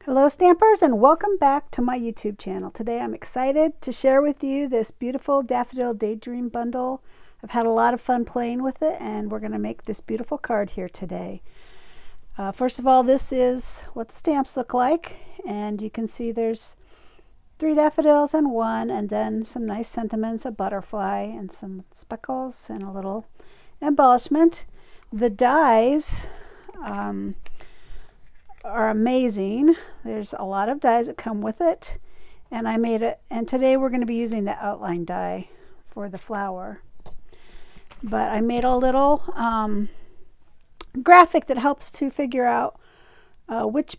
Hello Stampers, and welcome back to my YouTube channel. Today I'm excited to share with you this beautiful Daffodil Daydream bundle. I've had a lot of fun playing with it, and we're going to make this beautiful card here today. First of all, this is what the stamps look like, and you can see there's 3 daffodils and 1, and then some nice sentiments, a butterfly and some speckles and a little embellishment. The dies are amazing. There's a lot of dies that come with it, and I made it, and today we're going to be using the outline die for the flower. But I made a little graphic that helps to figure out which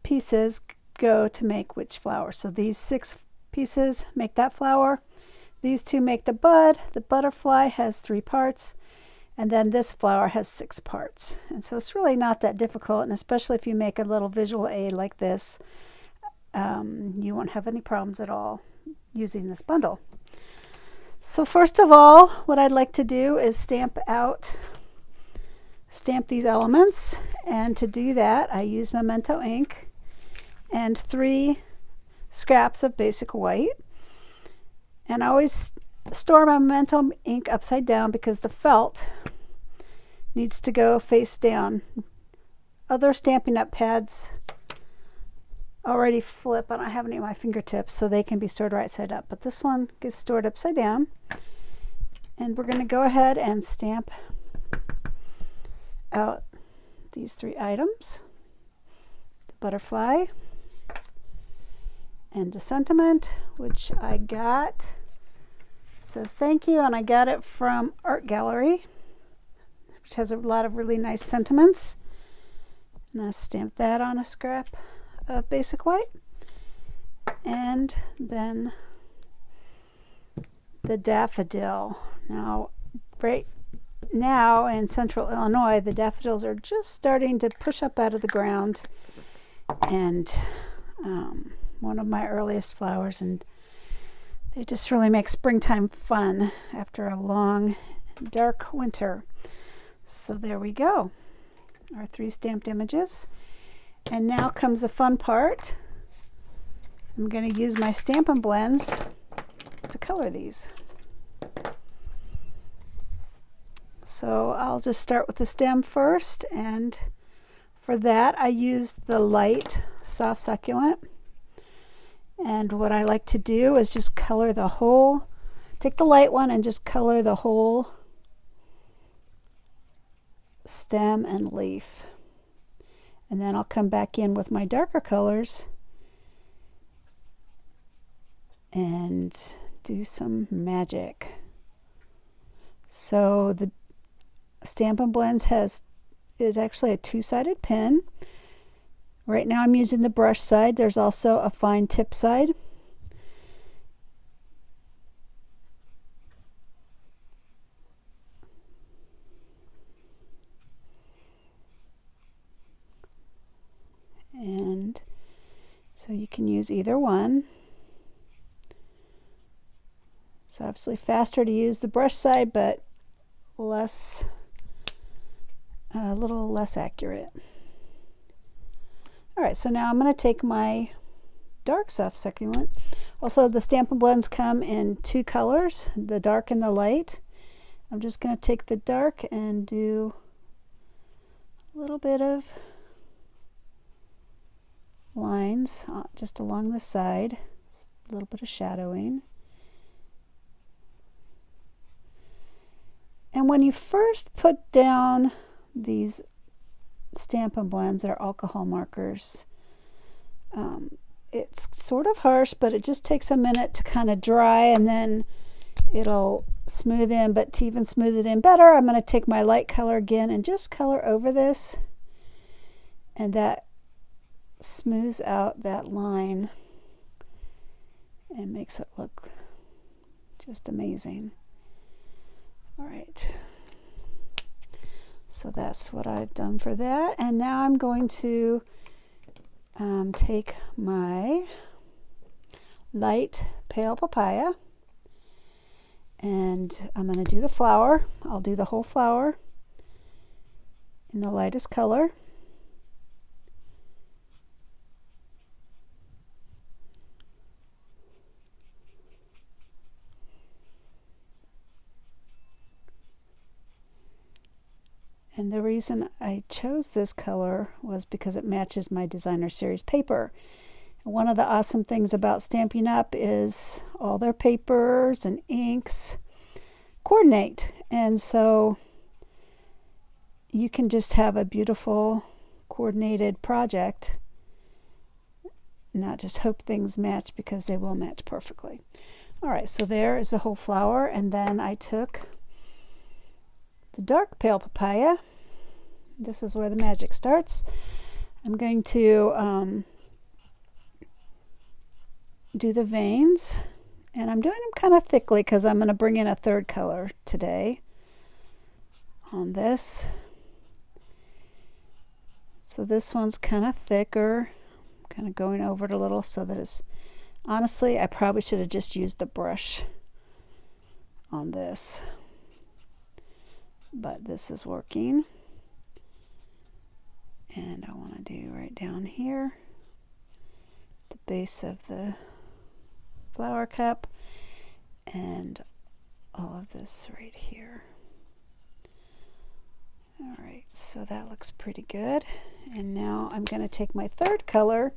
pieces go to make which flower. So these 6 pieces make that flower, these 2 make the bud, the butterfly has 3 parts, and then this flower has 6 parts. And so it's really not that difficult, and especially if you make a little visual aid like this, you won't have any problems at all using this bundle. So first of all, what I'd like to do is stamp these elements, and to do that I use Memento ink and 3 scraps of basic white. And I always store my Memento ink upside down because the felt needs to go face down. Other Stampin' Up pads already flip. I don't have any at my fingertips, so they can be stored right side up, but this one gets stored upside down. And we're going to go ahead and stamp out these 3 items: the butterfly and the sentiment, which I got. It says thank you, and I got it from Art Gallery, which has a lot of really nice sentiments. And I stamp that on a scrap of basic white. And then the daffodil. Now, right now in central Illinois, the daffodils are just starting to push up out of the ground, and one of my earliest flowers, and they just really make springtime fun after a long, dark winter. So there we go, our 3 stamped images. And now comes the fun part. I'm going to use my Stampin' Blends to color these. So I'll just start with the stem first, and for that I used the light soft succulent. And what I like to do is just color the whole, take the light one and just color the whole stem and leaf. And then I'll come back in with my darker colors and do some magic. So the Stampin' Blends is actually a 2-sided pen. Right now I'm using the brush side. There's also a fine tip side. And so you can use either one. It's obviously faster to use the brush side, but a little less accurate. Alright, so now I'm going to take my dark soft succulent. Also, the Stampin' Blends come in 2 colors, the dark and the light. I'm just going to take the dark and do a little bit of lines just along the side, a little bit of shadowing. And when you first put down these Stampin' Blends or alcohol markers, it's sort of harsh, but it just takes a minute to kind of dry, and then it'll smooth in. But to even smooth it in better, I'm going to take my light color again and just color over this, and that smooths out that line and makes it look just amazing. All right. So that's what I've done for that. And now I'm going to take my light pale papaya, and I'm going to do the flower. I'll do the whole flower in the lightest color. And the reason I chose this color was because it matches my designer series paper. One of the awesome things about Stampin' Up! Is all their papers and inks coordinate. And so you can just have a beautiful coordinated project, not just hope things match, because they will match perfectly. All right, so there is a whole flower, and then I took the dark pale papaya. This is where the magic starts. I'm going to do the veins, and I'm doing them kind of thickly because I'm going to bring in a third color today on this. So this one's kind of thicker, kind of going over it a little so that it's, honestly, I probably should have just used the brush on this, but this is working. And I want to do right down here, the base of the flower cup, and all of this right here. All right, so that looks pretty good. And now I'm going to take my third color,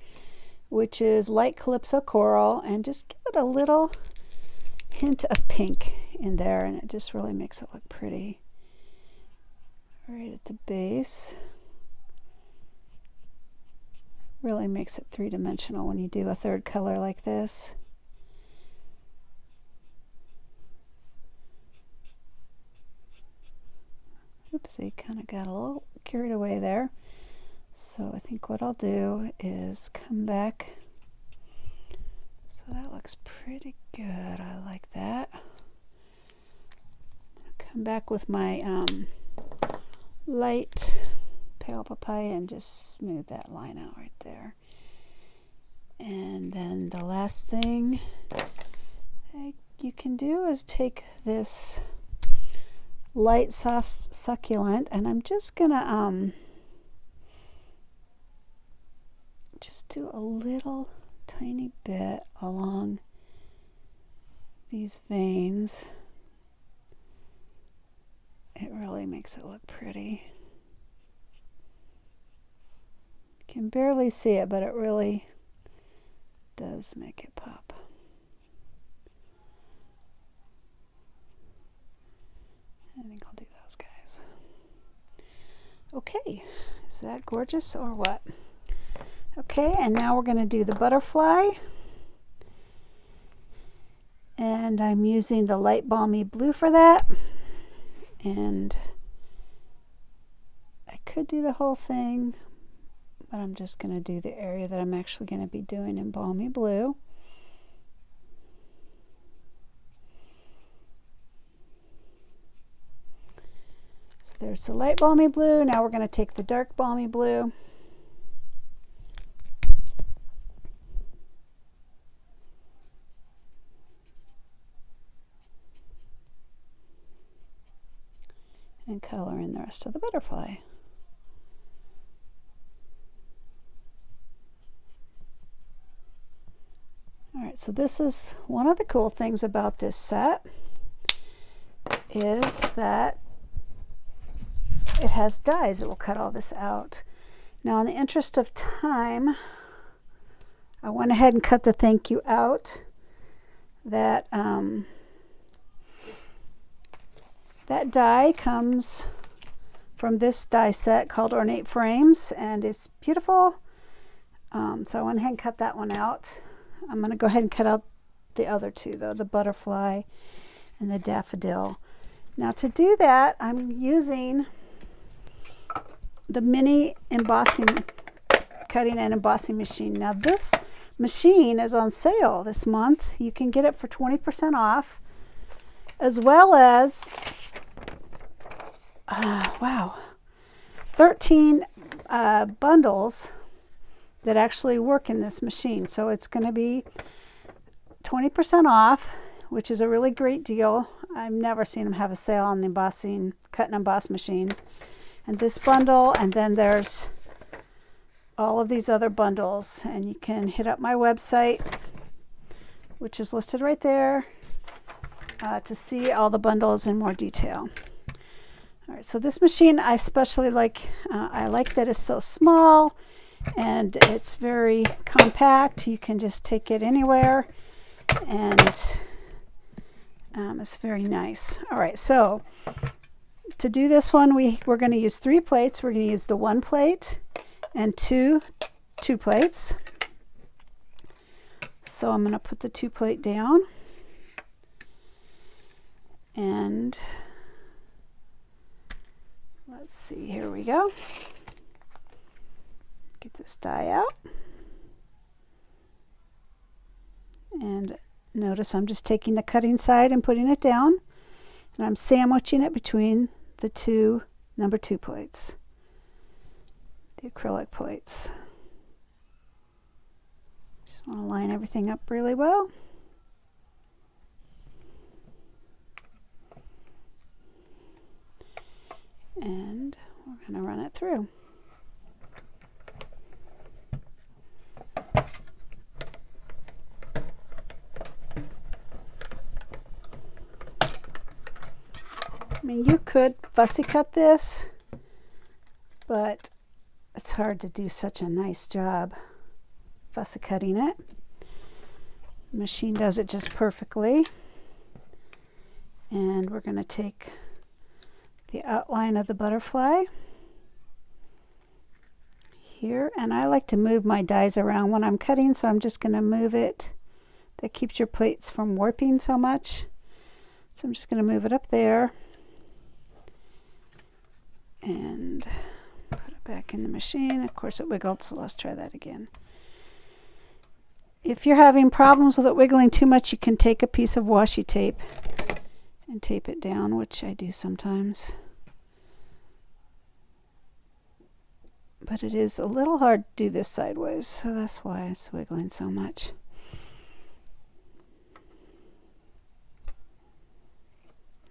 which is light Calypso Coral, and just give it a little hint of pink in there, and it just really makes it look pretty right at the base. Really makes it three-dimensional when you do a third color like this. Oopsie, kind of got a little carried away there. So I think what I'll do is come back. So that looks pretty good. I like that. Come back with my light pale papaya and just smooth that line out right there. And then the last thing you can do is take this light soft succulent, and I'm just gonna just do a little tiny bit along these veins. It really makes it look pretty. You can barely see it, but it really does make it pop. I think I'll do those guys. Okay, is that gorgeous or what? Okay, and now we're going to do the butterfly. And I'm using the light balmy blue for that. And I could do the whole thing, but I'm just going to do the area that I'm actually going to be doing in balmy blue. So there's the light balmy blue. Now we're going to take the dark balmy blue. And color in the rest of the butterfly. Alright, so this is one of the cool things about this set, is that it has dies. It will cut all this out. Now, in the interest of time, I went ahead and cut the thank you out. That die comes from this die set called Ornate Frames, and it's beautiful. So I went ahead and cut that one out. I'm going to go ahead and cut out the other two, though, the butterfly and the daffodil. Now, to do that, I'm using the mini embossing, cutting and embossing machine. Now, this machine is on sale this month. You can get it for 20% off, as well as 13 bundles that actually work in this machine. So it's going to be 20% off, which is a really great deal. I've never seen them have a sale on the embossing, cut and emboss machine. And this bundle, and then there's all of these other bundles. And you can hit up my website, which is listed right there, to see all the bundles in more detail. All right, so this machine I especially like. I like that it's so small and it's very compact. You can just take it anywhere, and it's very nice. All right, so to do this one, we're going to use 3 plates. We're going to use the 1 plate and 2 plates. So I'm going to put the 2 plate down, and let's see, here we go. Get this die out. And notice I'm just taking the cutting side and putting it down, and I'm sandwiching it between the 2 number 2 plates, the acrylic plates. Just want to line everything up really well. And we're going to run it through. I mean, you could fussy cut this, but it's hard to do such a nice job fussy cutting it. The machine does it just perfectly. And we're going to take the outline of the butterfly here, and I like to move my dies around when I'm cutting, so I'm just going to move it. That keeps your plates from warping so much. So I'm just going to move it up there and put it back in the machine. Of course it wiggled, so let's try that again. If you're having problems with it wiggling too much, you can take a piece of washi tape and tape it down, which I do sometimes. But it is a little hard to do this sideways, so that's why it's wiggling so much.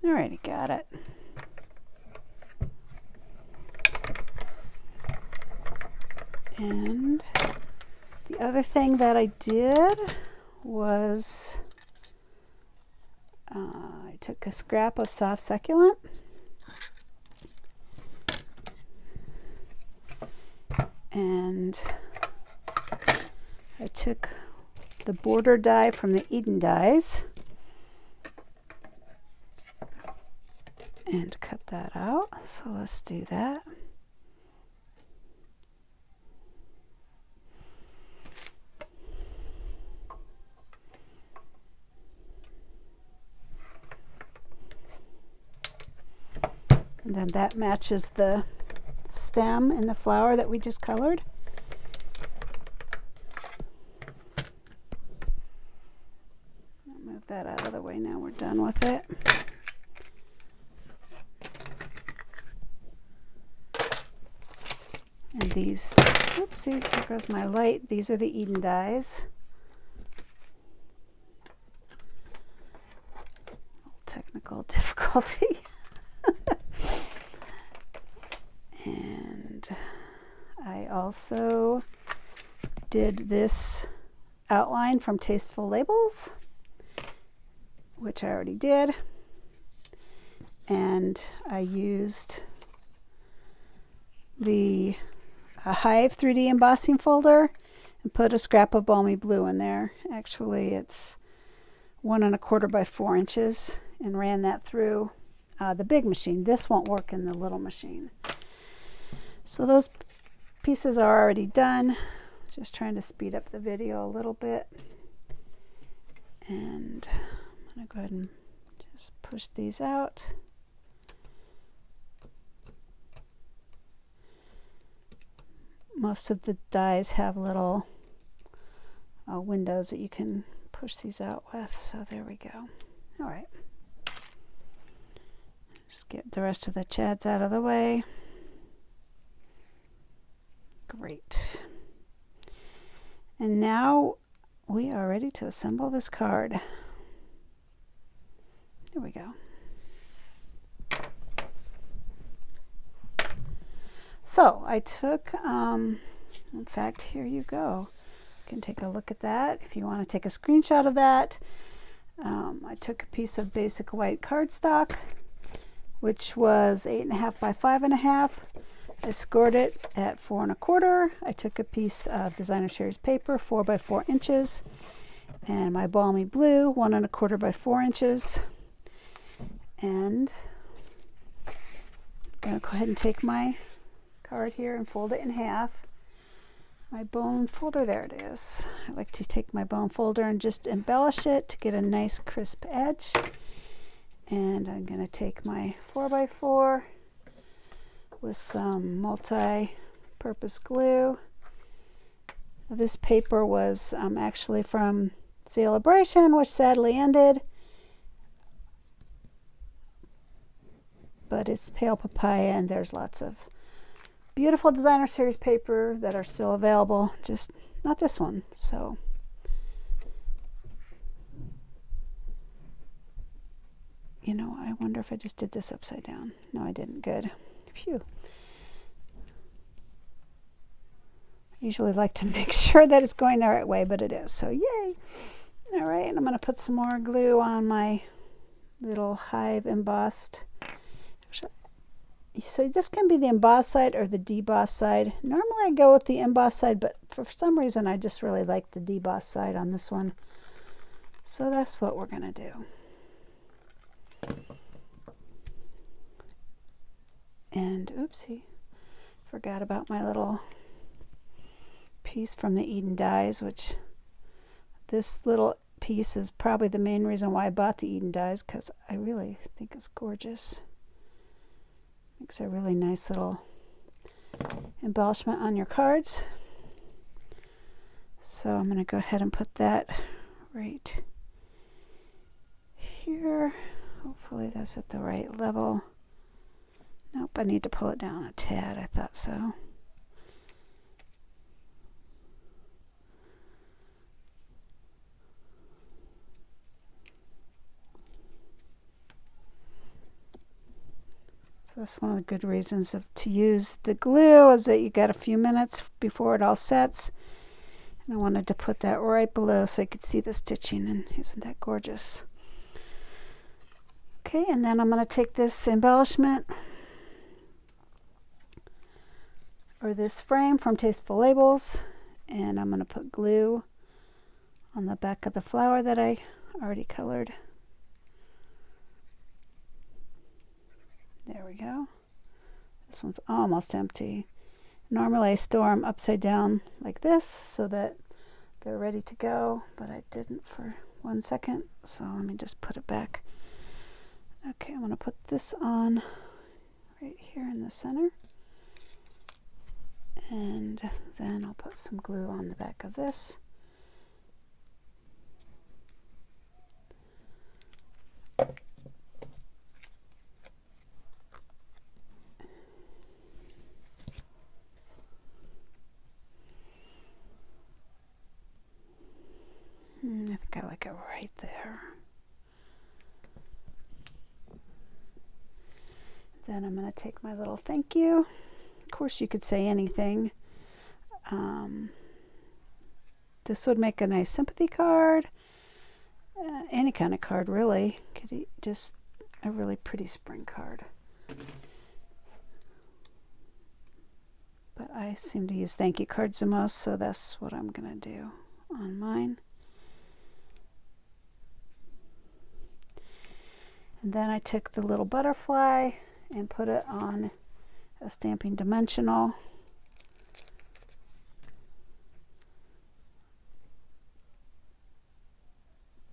Alrighty, got it. And the other thing that I did was I took a scrap of soft succulent and I took the border die from the Eden dies and cut that out. So let's do that. And then that matches the stem and the flower that we just colored. I'll move that out of the way now. We're done with it. And these, oopsie, there goes my light. These are the Eden dies. Technical difficulty. And I also did this outline from Tasteful Labels, which I already did. And I used the Hive 3D embossing folder and put a scrap of Balmy Blue in there. Actually, it's 1 1/4 by 4 inches, and ran that through the big machine. This won't work in the little machine. So those pieces are already done. Just trying to speed up the video a little bit. And I'm going to go ahead and just push these out. Most of the dies have little windows that you can push these out with. So there we go. All right. Just get the rest of the chads out of the way. Great. And now we are ready to assemble this card. Here we go. So I took, in fact, here you go. You can take a look at that if you want to take a screenshot of that. I took a piece of basic white cardstock which was 8.5 by 5.5. I scored it at 4 1/4. I took a piece of Designer Series paper, 4 by 4 inches, and my balmy blue, 1 1/4 by 4 inches. And I'm going to go ahead and take my card here and fold it in half. My bone folder, there it is. I like to take my bone folder and just embellish it to get a nice crisp edge. And I'm going to take my 4 by 4 with some multi-purpose glue. This paper was actually from Celebration, which sadly ended. But it's pale papaya, and there's lots of beautiful Designer Series paper that are still available, just not this one. So you know, I wonder if I just did this upside down. No, I didn't. Good. Phew. I usually like to make sure that it's going the right way, but it is. So yay. All right, and I'm going to put some more glue on my little hive embossed. So this can be the embossed side or the debossed side. Normally I go with the embossed side, but for some reason I just really like the debossed side on this one. So that's what we're going to do. And oopsie, forgot about my little piece from the Eden dies, which this little piece is probably the main reason why I bought the Eden dies, because I really think it's gorgeous. Makes a really nice little embellishment on your cards. So I'm going to go ahead and put that right here. Hopefully that's at the right level. Nope, I need to pull it down a tad. I thought so. So that's one of the good reasons to use the glue, is that you got a few minutes before it all sets. And I wanted to put that right below so I could see the stitching, and isn't that gorgeous? Okay, and then I'm going to take this embellishment, or this frame from Tasteful Labels, and I'm going to put glue on the back of the flower that I already colored. There we go. This one's almost empty. Normally I store them upside down like this so that they're ready to go, but I didn't for 1 second, so let me just put it back. Okay, I'm going to put this on right here in the center, and then I'll put some glue on the back of this. I think I like it right there. Then I'm going to take my little thank you. Of course, you could say anything. This would make a nice sympathy card. Any kind of card, really. Could just a really pretty spring card. But I seem to use thank you cards the most, so that's what I'm going to do on mine. And then I took the little butterfly and put it on a Stampin' Dimensional.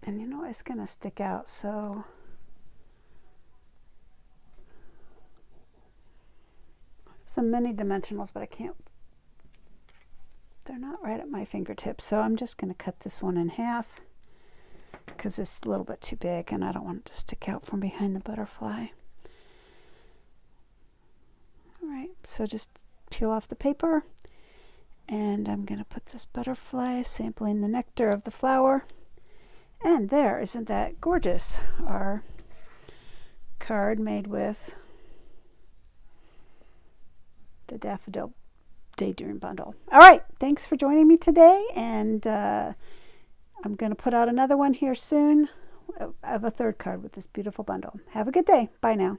And you know, it's going to stick out, so some mini dimensionals, but I can't, they're not right at my fingertips, so I'm just going to cut this one in half because it's a little bit too big and I don't want it to stick out from behind the butterfly. Alright, so just peel off the paper, and I'm going to put this butterfly sampling the nectar of the flower. And there, isn't that gorgeous? Our card made with the Daffodil Daydream bundle. Alright, thanks for joining me today, and I'm going to put out another one here soon of a third card with this beautiful bundle. Have a good day. Bye now.